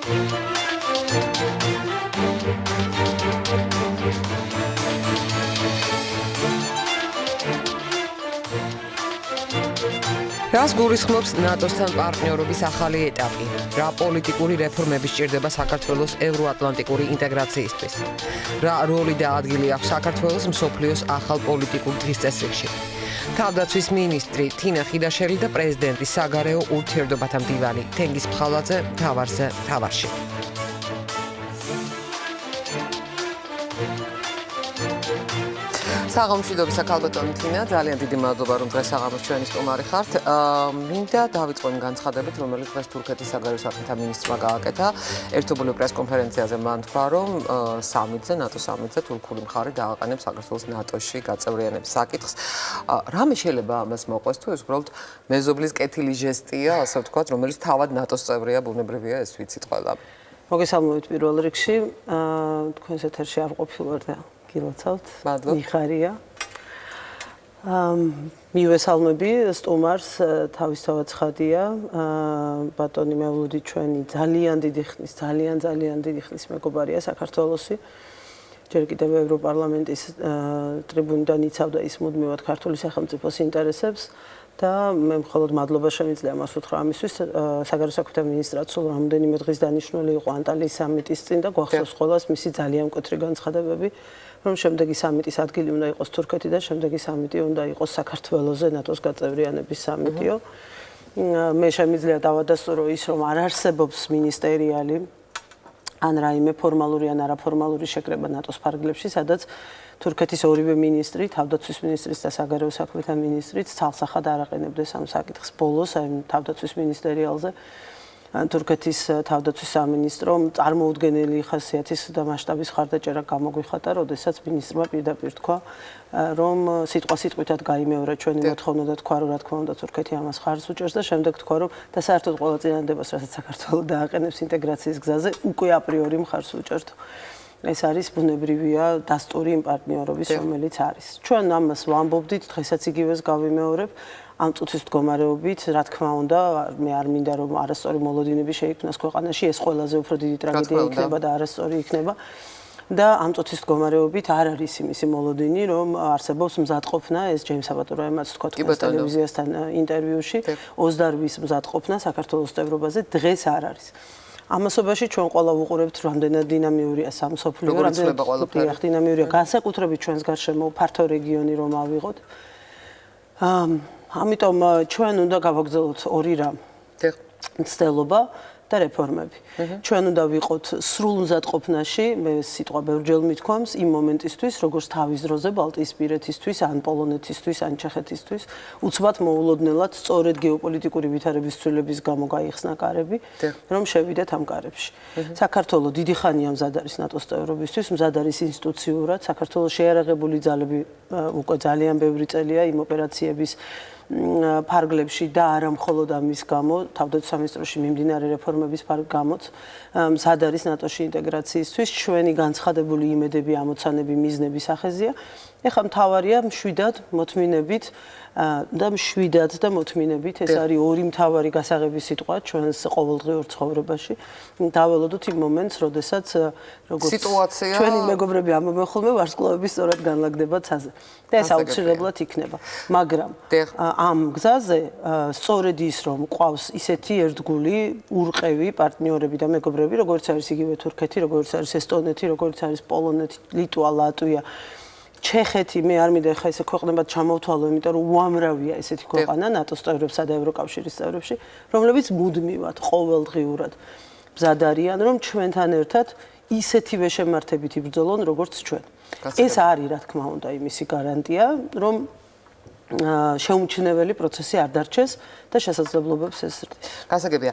რას გულისხმობს ნატოსთან პარტნიორობის ახალი ეტაპი? რა პოლიტიკური რეფორმები სჭირდება საქართველოს ევროატლანტიკური ინტეგრაციისთვის? რა როლი და ადგილი აქვს საქართველოს მსოფლიოს ახალ პოლიტიკურ დღესდღეში? თავდაცვის მინისტრი თინა ხიდაშელი და პრეზიდენტი საგარეო ურთიერთობათა მდივანი თენგიზ ფხალაძე თავარში. საღამოშიდობის ქალბატონი თინა, ძალიან დიდი მადლობა რომ დღეს საღამოს ჩვენი სტუმარი ხართ. მინდა დავიწყო იმ განცხადებით, რომელიც დღეს თურქეთის საგარეო საქმეთა მინისტრმა გააკეთა. ერთობლივ პრესკონფერენციაზე მან თქვა, რომ ნატო სამიტზე თურქული მხარე დააყენებს საქართველოს ნატოში გაწევრიანების საკითხს. რამე შეიძლება ამას მოყვეს თუ ეს უბრალოდ მეზობლის კეთილი ჟესტია, ასე ვთქვათ, რომელიც თავად ნატოს წევრია, ბუნებრივია ეს ვიცით ყველა. მოგესალმებით პირველ რიგში, თქვენს ეთერში არ ყოფილვარ და გილოცავთ. მიხარია. მივესალმები სტუმარს, თავისთავად ცხადია. ბატონი მევლუდი ჩვენი ძალიან დიდი ხნის მეგობარია საქართველოსი. ჯერ კიდევ ევროპარლამენტის ტრიბუნიდან იცავდა ის მუდმივად ქართული სახელმწიფოს ინტერესებს და მე მხოლოდ მადლობა შემიძლია მას უთხრა ამისთვის. საგარეო საქმეთა მინისტრად სულ რამდენიმე დღის დანიშნული იყო ანტალიის სამიტის წინ და გვახსოვს ყველას მისი ძალიან მკვეთრი განცხადებები, რომ შემდეგი სამიტის ადგილი უნდა იყოს თურქეთი და შემდეგი სამიტი უნდა იყოს საქართველოზე ნატოს გაწევრიანების სამიტიო. მე შემიძლია დავადასტურო ის, რომ არ არსებობს მინისტერიალი ან რაიმე ფორმალური ან არაფორმალური შეკრება ნატოს ფარგლებში, სადაც თურქეთის ორივე მინისტრი, თავდაცვის მინისტრიც და საგარეო საქმეთა მინისტრიც ცალსახად არ აყენებდეს ამ საკითხს. ბოლოს თავდაცვის მინისტერიალზე თურქეთის თავდაცვის სამინისტრომ წარმოუდგენელი ხასიათის და მასშტაბის ხარდაჭერა გამოგვიხატა, როდესაც მინისტრმა პირდაპირ თქვა, რომ სიტყვასიტყვით გაიმეორა ჩვენი მოთხოვნა და თქვა, რომ რა თქმა უნდა თურქეთი ამას ხარს უჭერს და შემდეგ თქვა, რომ და საერთოდ ყველა წინადადებას, რასაც საქართველო დააყენებს ინტეგრაციის გზაზე, უკვე აპრიორი მხარს უჭერთ. ეს არის ბუნებრივია დასტური იმ პარტნიორობის, რომელიც არის. ჩვენ ამას ვამბობდით, დღესაც იგივეს გავიმეორებ. ამ წუთის მდგომარეობით, რა თქმა უნდა, მე არ მინდა რომ არასწორი მოლოდინები შეიქმნას ქვეყანაში, ეს ყველაზე უფრო დიდი ტრაგედია იქნება და არასწორი იქნება. და ამ წუთის მდგომარეობით არ არის იმისი მოლოდინი, რომ არსებობს მზადყოფნა, ეს ჯეიმს აბატურაემაც თქვა თქვენს ტელევიზიასთან ინტერვიუში, 28-ის მზადყოფნა საქართველოს წევრობაზე დღეს არ არის. ამასობაში ჩვენ ყველა ვუყურებთ, რამდენად დინამიურია სამსოფლიო, რამდენად დინამიურია განსაკუთრებით ჩვენს გარშემო ფართო რეგიონი რომ ავიღოთ. ამიტომ ჩვენ უნდა გავაგრძელოთ ორი რამ. მცდელობა და რეფორმები. ჩვენ უნდა ვიყოთ სრულ მზადყოფნაში, მე სიტყვა ბევრჯერ მithქვამს, იმ მომენტისთვის, როგორც თავის დროზე ბალტიისპირეთისთვის, ან პოლონეთისთვის, ან ჩეხეთისთვის, უცბად მოულოდნელად სწორედ გეოპოლიტიკური ვითარების ცვლილების გამო გაიხსნა კარები, რომ შევიდეთ ამ კარებში. საქართველოს დიდი ხანია მზად არის ნატოს წევრობისთვის, მზად არის ინსტიტუციურად, საქართველოს შეიარაღებული ძალები უკვე ძალიან ბევრი წელია იმ ოპერაციების ფარგლებში და არა მხოლოდ ამის გამო, თავდაცვის სამინისტროში მიმდინარე რეფორმების გამოც მზად არის ნატოში ინტეგრაციისთვის, ჩვენი განცხადებული იმედები, ამოცანები, მიზნები სახეზია. ეხლა მთავარია მშვიდად მოთმინებით და ეს არის ორი მთავარი გასაღების სიტყვა ჩვენს ყოველდღიურ ცხოვრებაში. დაველოდოთ იმ მომენტს, როდესაც როგორც ჩვენი მეგობრები ამბობენ ხოლმე, ვარსკვლავების სწორად განლაგდება ცაზე. და ეს აუცილებლად იქნება. მაგრამ ამ გზაზე სწორედ ის, რომ ყავს ისეთი ერთგული, ურყევი პარტნიორები და მეგობრები, როგორც არის იგივე თურქეთი, როგორც არის ესტონეთი, როგორც არის პოლონეთი, ლიტვა, ლატვია, ჩეხეთი, მე არ მინდა ხა ესე ქვეყნებად ჩამოვთვალო, იმიტომ რომ უამრავია ესეთი ქვეყანა ნატოს წევრებსა და ევროკავშირის წევრებში, რომლებიც მუდმივად ყოველდღიურად მზად არიან, რომ ჩვენთან ერთად ისეთივე შემართებით იბრძოლონ, როგორც ჩვენ. ეს არის, რა თქმა უნდა, იმისი გარანტია, რომ შეუმჩნეველი პროცესი არ დარჩეს და შესაძლებლობებს ესრდის. გასაგებია.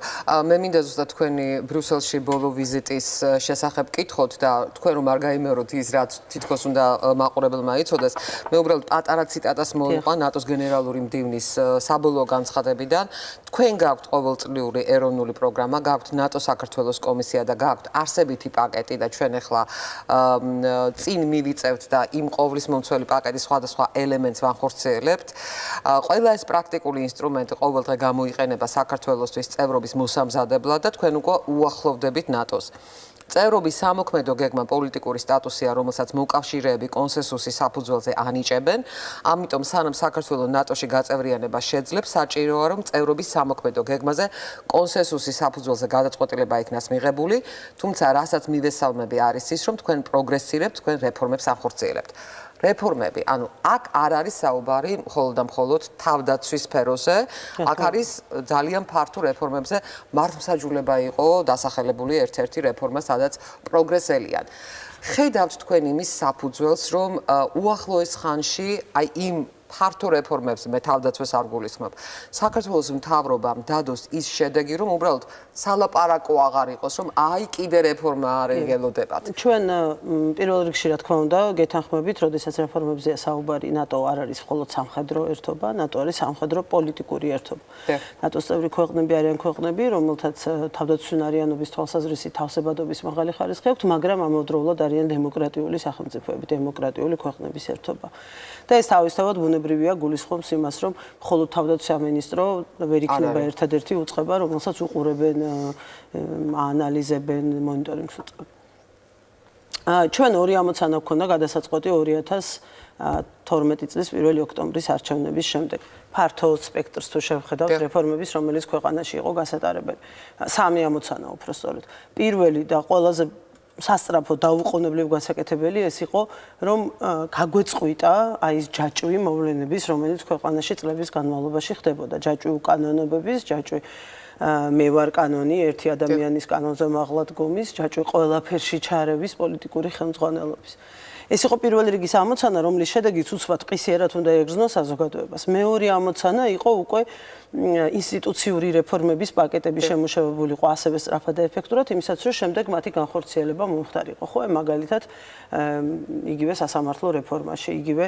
მე მინდა ზუსტად თქვენი ბრიუსელში ბოლო ვიზიტის შესახებ კითხოთ და თქვენ რომ არ გაიმეოროთ ის, რაც თითქოს უნდა მაყურებელმა იცოდეს. მე უბრალოდ პატარა ციტატას მოვიყვა ნატოს გენერალური მდივნის საბოლოო განცხადებიდან. თქვენ გაქვთ ყოველწლიური ეროვნული პროგრამა, გაქვთ ნატო საქართველოს კომისია და გაქვთ არსებითი პაკეტი და ჩვენ ახლა წინ მივიწევთ და იმ ყოვლისმომცველი პაკეტის სხვადასხვა ელემენტს ვახორციელებთ. ვიძლებთ. Ყველა ეს პრაქტიკული ინსტრუმენტი ყოველდღე გამოიყენება საქართველოსთვის წევრობის მოსამზადებლად და თქვენ უკვე უახლოვდებით ნატოს. წევრობის სამოქმედო გეგმა პოლიტიკური სტატუსია, რომელსაც მოკავშირეები კონსენსუსის საფუძველზე ანიჭებენ. ამიტომ სანამ საქართველოს ნატოში გაწევრიანება შეძლებს, საჭიროა რომ წევრობის სამოქმედო გეგმაზე კონსენსუსის საფუძველზე გადაწყვეტილება იქნას მიღებული, თუმცა რასაც მივესალმები არის ის, რომ თქვენ პროგრესირებთ, თქვენ რეფორმებს ახორციელებთ. რეფორმები, ანუ აქ არ არის საუბარი მხოლოდ და მხოლოდ თავდაცვის სფეროზე, აქ არის ძალიან ფართო რეფორმებზე მართლმსაჯულება იყო დასახელებული ერთ-ერთი რეფორმა, სადაც პროგრესელიან. ხედავთ თქვენ იმის საფუძველს, რომ უახლოეს ხანში აი იმ ფართო რეფორმებს მე თავდაცვას არ გულისხმობ. საქართველოს მთავრობამ დადოს ის შედეგი, რომ უბრალოდ სალაპარაკო აღარ იყოს, რომ აი კიდე რეფორმა არ ელოდებათ. ჩვენ პირველ რიგში რა თქმა უნდა გეთანხმებით, როდესაც რეფორმებზეა საუბარი, ნატო არ არის მხოლოდ სამხედრო ერთობა, ნატო არის სამხედრო პოლიტიკური ერთობა. ნატოს წევრი ქვეყნები არიან ქვეყნები, რომელთაც თავდაცვისუნარიანობის თვალსაზრისით თავსებადობის მაღალი ხარისხი აქვთ, მაგრამ ამავდროულად არიან დემოკრატიული სახელმწიფოები, დემოკრატიული ქვეყნების ერთობა. და ეს თავისთავად ბუნებრივია გულისხმობს იმას, რომ მხოლოდ თავდაცვის სამინისტრო ვერ იქნება ერთადერთი უწყება, რომელსაც უყურებენ, აანალიზებენ, მონიტორინგს უწყობენ. ჩვენ ორი ამოცანა გვქონდა გადასაწყვეტი 2012 წლის 1 ოქტომბრის არჩევნების შემდეგ. ფართო სპექტრს თუ შევხედავთ რეფორმების, რომელიც ქვეყანაში იყო გასატარებელი. სამი ამოცანა უпростоრად. პირველი და ყველაზე სასწრაფო დაუყოვნებლივ გასაკეთებელი ეს იყო, რომ გაგვეწყვიტა აი ეს ჯაჭვი მოვლენების, რომელიც ქვეყანაში წლების განმავლობაში ხდებოდა. ჯაჭვი უკანონობების, ჯაჭვი მე ვარ კანონი, ერთი ადამიანის კანონზე მაღლა დგომის, ჯაჭვი ყველაფერში ჩარევის პოლიტიკური ხელმძღვანელობის. ეს იყო პირველი რიგის ამოცანა, რომლის შედეგიც უცბად ყისიერად უნდა ეგრძნოს საზოგადოებას. მეორე ამოცანა იყო უკვე ინსტიტუციური რეფორმების პაკეტები შემუშავებული იყო ასევე სწრაფად და ეფექტურად, იმისაც რომ შემდეგ მათი განხორციელება მომხდარიყო. ხო, მაგალითად, იგივე სასამართლო რეფორმაში, იგივე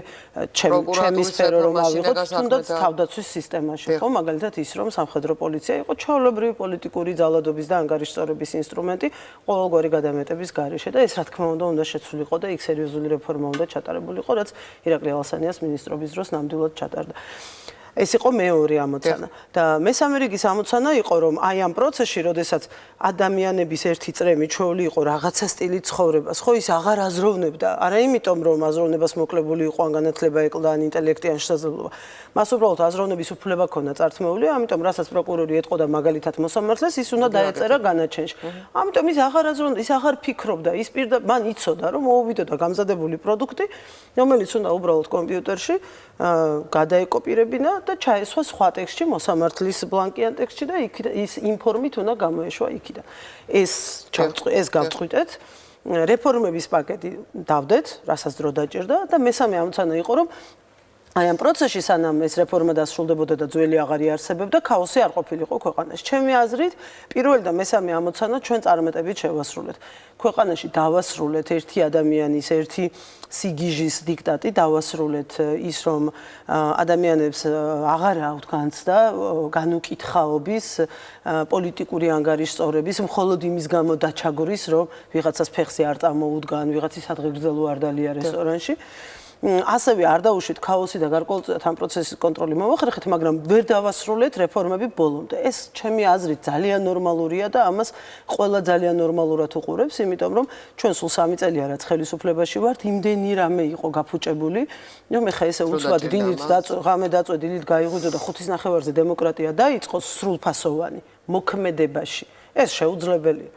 ჩემი სფერო რომ ავიღოთ, თუნდაც თავდაცვის სისტემაში, ხო, მაგალითად ის რომ სამხედრო პოლიცია იყო ჩვეულებრივი პოლიტიკური ძალადობის და ანგარიშწორების ინსტრუმენტი ყოველგვარი გადამეტების გარეშე და ეს რა თქმა უნდა შეცვლილიყო და იქ სერიოზული რეფორმა უნდა ჩატარებულიყო, რაც ირაკლი ალასანიას ministrობის დროს ნამდვილად ჩატარდა. ეს იყო მეორე ამოცანა და მესამე რიგის ამოცანა იყო რომ აი ამ პროცესში, როდესაც ადამიანების ერთი წრემი ჩვეული იყო რაღაცა სტილით ცხოვრებას, ხო ის აღარ აზროვნებდა, არა იმიტომ რომ აზროვნებას მოკლებული იყო ან განათლება ეკლდა ან ინტელექტი ან შესაძლებლობა. მას უბრალოდ აზროვნების უფლება ჰქონდა წართმეული, ამიტომ რასაც პროკურორი ეტყოდა მაგალითად მოსამართლეს, ის უნდა დაეწერა განაჩენში. ამიტომ ის აღარ აზროვნდა, ის აღარ ფიქრობდა, ის მან იცოდა რომ მოუვიდოდა გამზადებული პროდუქტი, რომელიც უნდა უბრალოდ კომპიუტერში გადაეკოპირებინა და ჩაესვა სხვა ტექსტში, მოსამართლის ბლანკიან ტექსტში და ის ინფორმით უნდა გამოეშვა იქიდან. ეს გავწყვიტეთ, რეფორმების პაკეტი დავდეთ, რასაც დრო დაჭირდა და მესამე ამოცანა იყო, რომ აი ამ პროცესში სანამ ეს რეფორმა დასრულდებოდა და ძველი აღარ იარსებებდა, ქაოსი არ ყოფილიყო ქვეყანაში. ჩემი აზრით, პირველი და მესამე ამოცანა ჩვენ წარმატებით შევასრულეთ. ქვეყანაში დავასრულეთ ერთი ადამიანის, ერთი სიგიჟის დიქტატი, დავასრულეთ ის, რომ ადამიანებს აღარ აქვთ განცდა განუკითხაობის, პოლიტიკური ანგარიშწორების, მხოლოდ იმის გამო დაჩაგურის, რომ ვიღაცას ფეხზე არ წამოუდგა, ვიღაცის ადღეგრძელო არ დალია რესტორანში. ასევე არ დაუშვით ქაოსი და გარკვეულწილად ამ პროცესის კონტროლი მოვახერხეთ, მაგრამ ვერ დავასრულეთ რეფორმები ბოლომდე. ეს ჩემი აზრით ძალიან ნორმალურია და ამას ყველა ძალიან ნორმალურად უყურებს, იმიტომ რომ ჩვენ სულ 3 წელია რაც ხელისუფლებაში ვართ, იმდენი რამე იყო გაფუჭებული, რომ ეხა ესე უცბად დილით ღამე დაწვე, დილით გაიღვიძო და 5-ის ნახევარზე დემოკრატია დაიწყო სრულფასოვანი მოქმედებაში. ეს შეუძლებელია.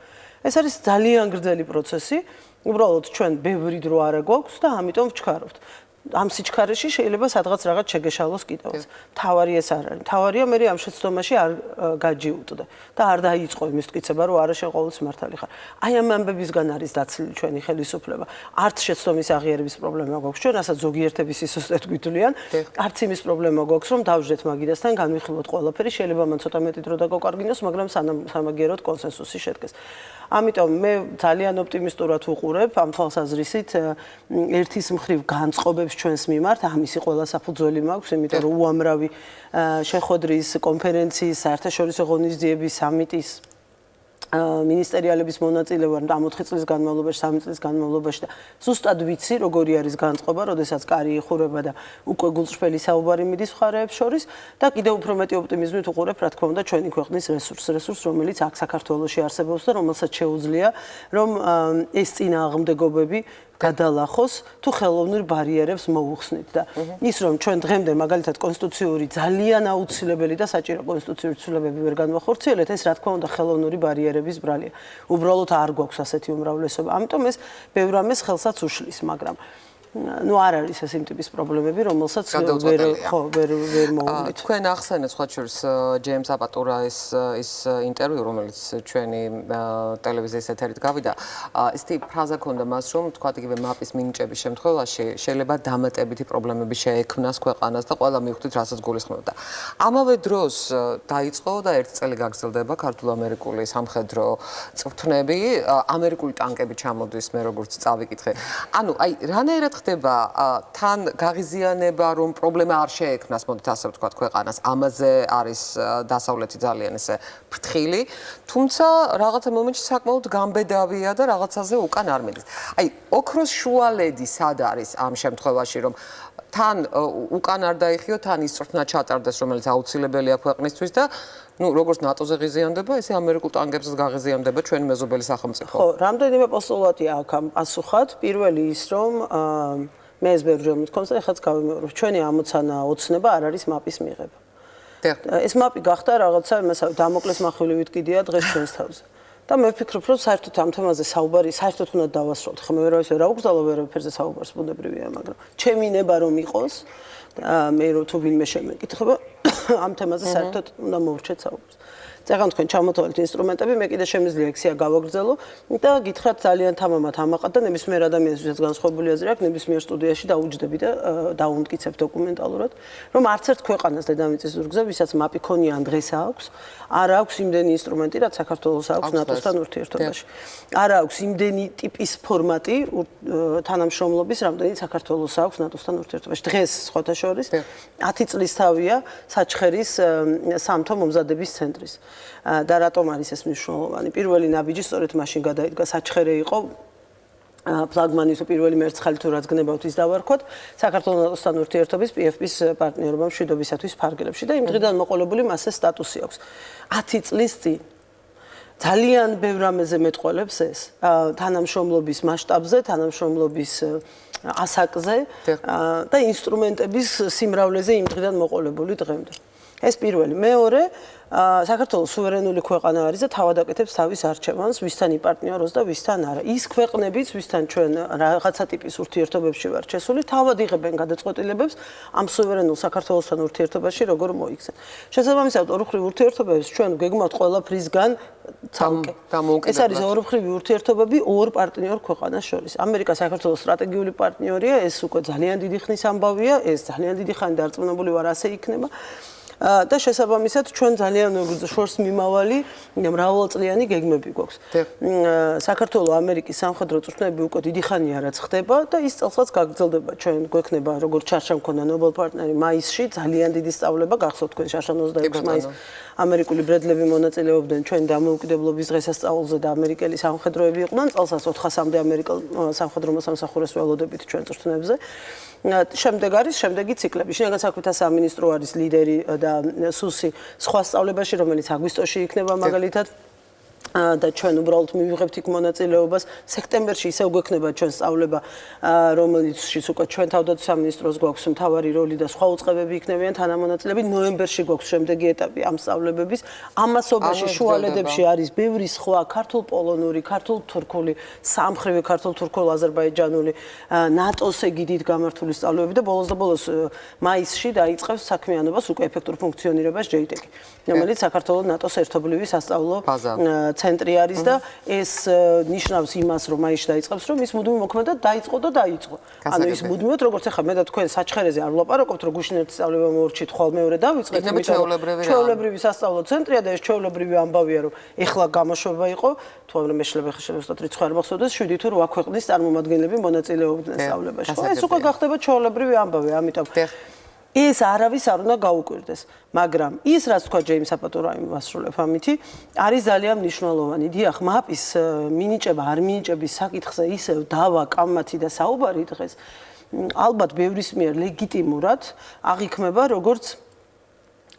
ეს არის ძალიან გრძელი პროცესი. უბრალოდ ჩვენ ბევრი დრო არ გვაქვს და ამიტომ ვჩქარავთ. ამ სიჩქარეში შეიძლება სადღაც რაღაც შეგეშალოს კიდევაც. თავარი ეს არ არის. თავარია მე ამ შეცდომაში არ გაჯიუტდე და არ დაიწყო იმის მტკიცება, რომ არა შენ ყოველთვის მართალი ხარ. აი ამ ამბებისგან არის დაცლილი ჩვენი ხელისუფლება. არც შეცდომის აღიარების პრობლემა გვაქვს ჩვენ, რასაც ზოგიერთები სისუსტედ გვითვლიან, არც იმის პრობლემა გვაქვს, რომ დავждეთ მაგიდასთან, განვიხილოთ ყველაფერი, შეიძლება მან ცოტა მეტი დრო დაგოყარგინოს, მაგრამ სამაგიეროდ კონსენსუსი შედგეს. ამიტომ მე ძალიან ოპტიმისტურად ვუყურებ ამ თვალსაზრისით ერთის მხრივ განწყობებს ჩვენს მიმართ, ამისი ყველა საფუძველი მაქვს, იმიტომ რომ უამრავი შეხვედრის, კონფერენციის, საერთაშორისო ღონისძიების, სამიტის მინისტერიალების მონაწილეობა 4 წლის განმავლობაში, 3 წლის განმავლობაში და ზუსტად ვიცი, როგორი არის განწყობა, როდესაც კარი იხურება და უკვე გულწრფელი საუბარი მიდის მხარეებს შორის და კიდევ უფრო მეტი ოპტიმიზმით უყურებ, რა თქმა უნდა, ჩვენი ქვეყნის რესურს, რომელიც აქ საქართველოში არსებობს და რომელსაც შეუძლია, რომ ეს წინააღმდეგობები გადალახოს თუ ხელოვნურ ბარიერებს მოუხსნით და ის რომ ჩვენ დღემდე მაგალითად კონსტიტუციური ძალიან აუცილებელი და საჭირო კონსტიტუციური ცვლილებები ვერ განვახორციელეთ, ეს რა თქმა უნდა ხელოვნური ბარიერების ბრალია. უბრალოდ არ გვაქვს ასეთი უმრავლესობა. ამიტომ ეს ბევრ ამას ხელსაც უშლის, მაგრამ ну არ არის ეს იმ ტიპის პრობლემები, რომელსაც ვერ მოვუვით. თქვენ ახსენეთ სხვა შორის ჯეიმს აპატურა ის ინტერვიუ, რომელიც ჩვენი ტელევიზიის ეთერით გავიდა. ისეთი ფრაზა ქონდა მას, რომ თქვა იგივე მაპის მინიჭების შემთხვევაში შეიძლება დამატებითი პრობლემები შეექმნას ქვეყანას და ყველა მივხვდით, რასაც გულისხმობდა. ამავე დროს დაიწყო და 1 წელი გაგრძელდება ქართულ-ამერიკული სამხედრო წვრთნები, ამერიკული ტანკები ჩამოდის, მე როგორც წავიკითხე. ანუ აი რანაირად ხდება თან გაღიზიანება, რომ პრობლემა არ შეექმნას, მოდით ასე ვთქვათ, ქვეყანას. ამაზე არის დასავლეთი ძალიან ესე ფრთხილი, თუმცა რაღაცა მომენტში საკმაოდ გამბედავია და რაღაცაზე უკან არ მიდის. აი, ოქროს შუალედი სად არის ამ შემთხვევაში, რომ თან უკან არ დაიხიო, თან ის წვრთნა ჩატარდეს, რომელიც აუცილებელია ქვეყნისთვის და ну, როგორც ნატოზე ღიზიანდება, ესე ამერიკულ ტანკებსაც გაღიზიანდება ჩვენი მეზობელი სახელმწიფო. ხო, რამდენიმე პოსტულატია აქ ამ პასუხად. პირველი ის, რომ მე ეს ბევრჯერ მithქვამს და ეხლაც გავიმეორებ, ჩვენი ამოცანა ოცნება არ არის მაპის მიღება. ეს მაპი გახდა რაღაცა, მასალა დამოკლეს מחვილივით კიდია დღეს ჩვენს თავზე. და მე ვფიქრობ, რომ საერთოდ ამ თემაზე საუბარი საერთოდ უნდა დავასრულოთ. ხო, მე ვერ აუგზავნო ვერაფერზე საუბარს, ბუნებრივია, მაგრამ ჩემი ნება რომ იყოს, მე რო თუ ვინმე შემეკითხება, ამ თემაზე საერთოდ უნდა მოვრჩეთ საუბარს. წეგან თქვენ ჩამოთვალეთ ინსტრუმენტები, მე კიდე შემიძლია ექსია გავაგრძელო და გითხრათ ძალიან თამამად ამაყად და ნებისმიერ ადამიანს, ვისაც განსხვავებული აზრი აქვს, ნებისმიერ სტუდიაში დაუჯდები და დაუმტკიცებ დოკუმენტალურად, რომ არც ერთ ქვეყანას დედამიწის ზურგზე, ვისაც მაპი ქონიან დღეს აქვს, არ აქვს იმდენი ინსტრუმენტი, რაც საქართველოს აქვს ნატოსთან ურთიერთობაში. არ აქვს იმდენი ტიპის ფორმატი თანამშრომლობის, რამდენიც საქართველოს აქვს ნატოსთან ურთიერთობაში. დღეს სხვათა შორის 10 წლის თავია საჩხერის სამთო მომზადების ცენტრის. და რატომ არის ეს მნიშვნელოვანი? პირველი ნაბიჯი სწორედ მაშინ გადაიდგა, საჩხერე იყო ფლაგმანი თუ პირველი მერცხალი თუ რაც გნებავთ ის დავარქვათ საქართველოს ნატოსთან ურთიერთობის PFP-ის პარტნიორობა მშვიდობისათვის ფარგლებში და იმ დღიდან მოყოლებული მასზე სტატუსი აქვს. 10 წლის წინ ძალიან ბევრ ამაზე მეტყველებს ეს თანამშრომლობის მასშტაბზე, თანამშრომლობის ასაკზე და ინსტრუმენტების სიმრავლეზე იმ დღიდან მოყოლებული დღემდე. ეს პირველი. მეორე, საქართველოს სუვერენული ქვეყანა არის და თავად აკეთებს თავის არჩევანს, ვისთან იპარტნიოროს და ვისთან არა. ის ქვეყნებიც, ვისთან ჩვენ რაღაცა ტიპის ურთიერთობებში ვართ შესული, თავად იღებენ გადაწყვეტილებებს ამ სუვერენულ საქართველოსთან ურთიერთობაში როგორ მოიქცენ. შესაბამისად, ორმხრივ ურთიერთობებს ჩვენ გეგმავთ ყველაფრისგან ცალკე. ეს არის ორმხრივი ურთიერთობები ორ პარტნიორ ქვეყანას შორის. ამერიკა საქართველოს სტრატეგიული პარტნიორია, ეს უკვე ძალიან დიდი ხნის ამბავია, ეს ძალიან დიდი ხანი დარწმუნებული ვარ ასე იქნება. და შესაბამისად ჩვენ ძალიან შორს მიმავალი მრავალწლიანი გეგმები გვაქვს. საქართველოს ამერიკის სამხედრო წვრთნები უკვე დიდი ხანია რაც ხდება და ის წელსაც გაგრძელდება. ჩვენ გვექნება როგორც ჩარჩა მქონდა ნობელ პარტნერი მაისში ძალიან დიდი სწავლება გახსოვთ თქვენ შარშან 26 მაისს ამერიკული ბრედლები მონაწილეობდნენ ჩვენ დამოუკიდებლობის დღესასწაულზე და ამერიკელი სამხედროები იყვნენ წელსაც 400-მდე ამერიკელ სამხედრო მოსამსახურეს ველოდებით ჩვენ წვრთნებზე. შემდეგ არის შემდეგი ციკლები. შინაგან საქმეთა სამინისტრო არის ლიდერი და სუსი სხვა სწავლებაში, რომელიც აგვისტოში იქნება მაგალითად და ჩვენ უბრალოდ მივიღებთ იქ მონაწილეობას. სექტემბერში ისევ გვექნება ჩვენ სწავლება, რომელიცშიც უკვე ჩვენ თავდაცვის სამინისტროს გვაქვს მთავარი როლი და სხვა უწყებები იქნებიან თანამონაწილეები. ნოემბერში გვაქვს შემდეგი ეტაპი ამ სწავლებების. ამასობაში შუალედებში არის ბევრი სხვა ქართულ-პოლონური, ქართულ-თურქული, სამხრივი ქართულ-თურქულ-აზერბაიჯანული, ნატოს ეგიდით გამართული სწავლებები და ბოლოს და ბოლოს მაისში დაიწყებს საქმიანობას უკვე ეფექტურ ფუნქციონირებას JTAC, რომელიც საქართველოს ნატოს ერთობლივი სასწავლო ცენტრი არის და ეს ნიშნავს იმას, რომ მაისში დაიწყებს, რომ ის მუდმივ მოქმედად დაიწყო და დაიწყო. ანუ ის მუდმივად როგორც ახლა მე და თქვენ საჩხერეზე არ ვლაპარაკობთ, რომ გუშინ ერთი სწავლება მოვრჩით, ხვალ მეორე დავიწყეთ, ჩვეულებრივი სასწავლო ცენტრია და ეს ჩვეულებრივი ამბავია, რომ ეხლა გამოშვება იყო, თუ არა მე შეიძლება შევსწოთ რიცხვი არ მახსოვდეს, 7 თუ 8 ქვეყნის წარმომადგენლები მონაწილეობდნენ სწავლებაში. ეს უკვე გახდება ჩვეულებრივი ამბავი, ამიტომ ეს არავის არ უნდა გაუკვირდეს, მაგრამ ის რაც თქვა ჯეიმს აპატურაიმ ვასრულებ ამითი, არის ძალიან მნიშვნელოვანი. დიახ, მაპის მინიჭება, არ მინიჭების საკითხზე ისევ დავა, კამათი და საუბარი დღეს ალბათ ბევრის მიერ ლეგიტიმურად აღიქმება როგორც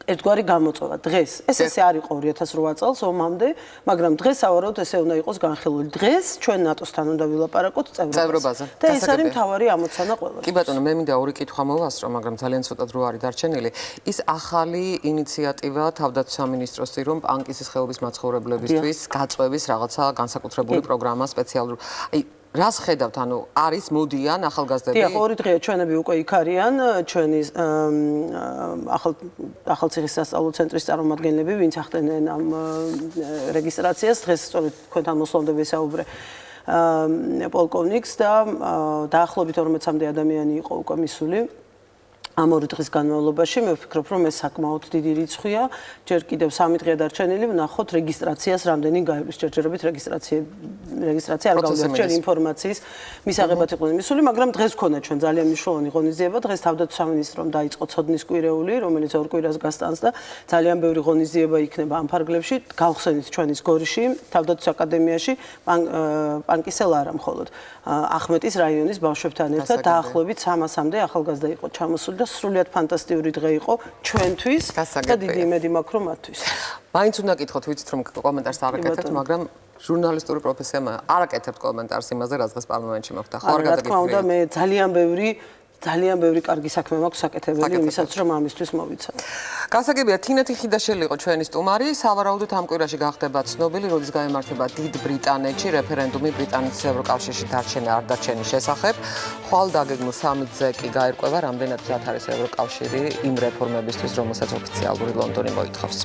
ერთგვარი გამოწვევა დღეს. ეს არ იყო 2008 წელს ომამდე, მაგრამ დღეს სავარაუდოდ ესე უნდა იყოს განხილული. დღეს ჩვენ ნატოსთან უნდა ვილაპარაკოთ წევრობაზე. და ეს არის მთავარი ამოცანა ყველას. კი ბატონო, მე მინდა ორი კითხვა მოვასწრო, მაგრამ ძალიან ცოტა დრო არის დარჩენილი. ის ახალი ინიციატივა თავდაცვის სამინისტროსი, რომ პანკისის ხეობის მაცხოვრებლებისთვის გაწვევის რაღაცა განსაკუთრებული პროგრამა სპეციალური. რას ხედავთ, ანუ არის მოდიან ახალგაზრდები? დიახ, ორი დღეა ჩვენები უკვე იქ არიან, ჩვენი ახალციხის სასწავლო ცენტრის წარმომადგენლები, ვინც ახდენენ ამ რეგისტრაციას, დღეს სწორედ თქვენთან მოსვლამდე ვესაუბრე პოლკოვნიკს და დაახლოებით 40-მდე ადამიანი იყო უკვე მისული. ამ ორი დღის განმავლობაში მე ვფიქრობ, რომ ეს საკმაოდ დიდი რიცხვია. ჯერ კიდევ 3 დღე დარჩენილი, ვნახოთ რეგისტრაციას რამდენი გაივლის. ჯერჯერობით რეგისტრაცია არ გავლის, ჯერ ინფორმაციის მისაღებად იყო მისული, მაგრამ დღეს გქონდა ჩვენ ძალიან მნიშვნელოვანი ღონისძიება. დღეს თავდაცვის სამინისტრომ დაიწყო ცოდნის კვირეული, რომელიც 2 კვირას გასტანს და ძალიან ბევრი ღონისძიება იქნება ამ ფარგლებში. გავხსენით ჩვენის გორიში, თავდაცვის აკადემიაში, პანკისელ არა მხოლოდ, ახმეტის რაიონის ბავშვებთან ერთად დაახლოებით 300-მდე ახალგაზრდა იყო ჩამოსული. სრულიად ფანტასტიკური დღე იყო ჩვენთვის და დიდი იმედი მაქვს რომ მათთვის. მაინც უნდა გითხოთ, ვიცით რომ კომენტარს არ აკეთებთ, მაგრამ ჟურნალისტური პროფესია არ აკეთებთ კომენტარს იმაზე, რაც დღეს პარლამენტში მოხდა. ხო არ გადაგიყვეთ? რა თქმა უნდა, მე ძალიან ბევრი კარგი საქმე მაქვს საკეთებელი იმისაც რომ ამისთვის მოვიცავ. გასაგებია, თინეთი ხიდაშელი იყო ჩვენი სტუმარი, სავარაუდოდ ამ კვირაში გახდება ცნობილი, როდის გაემართება დიდ ბრიტანეთში რეფერენდუმი ბრიტანეთის ევროკავშირში დარჩენა არ დარჩენის შესახებ. ხვალ დაგეგმილ სამიტზე კი გაირკვევა, რამდენად მზად არის ევროკავშირი იმ რეფორმებისთვის, რომელსაც ოფიციალური ლონდონი მოითხოვს.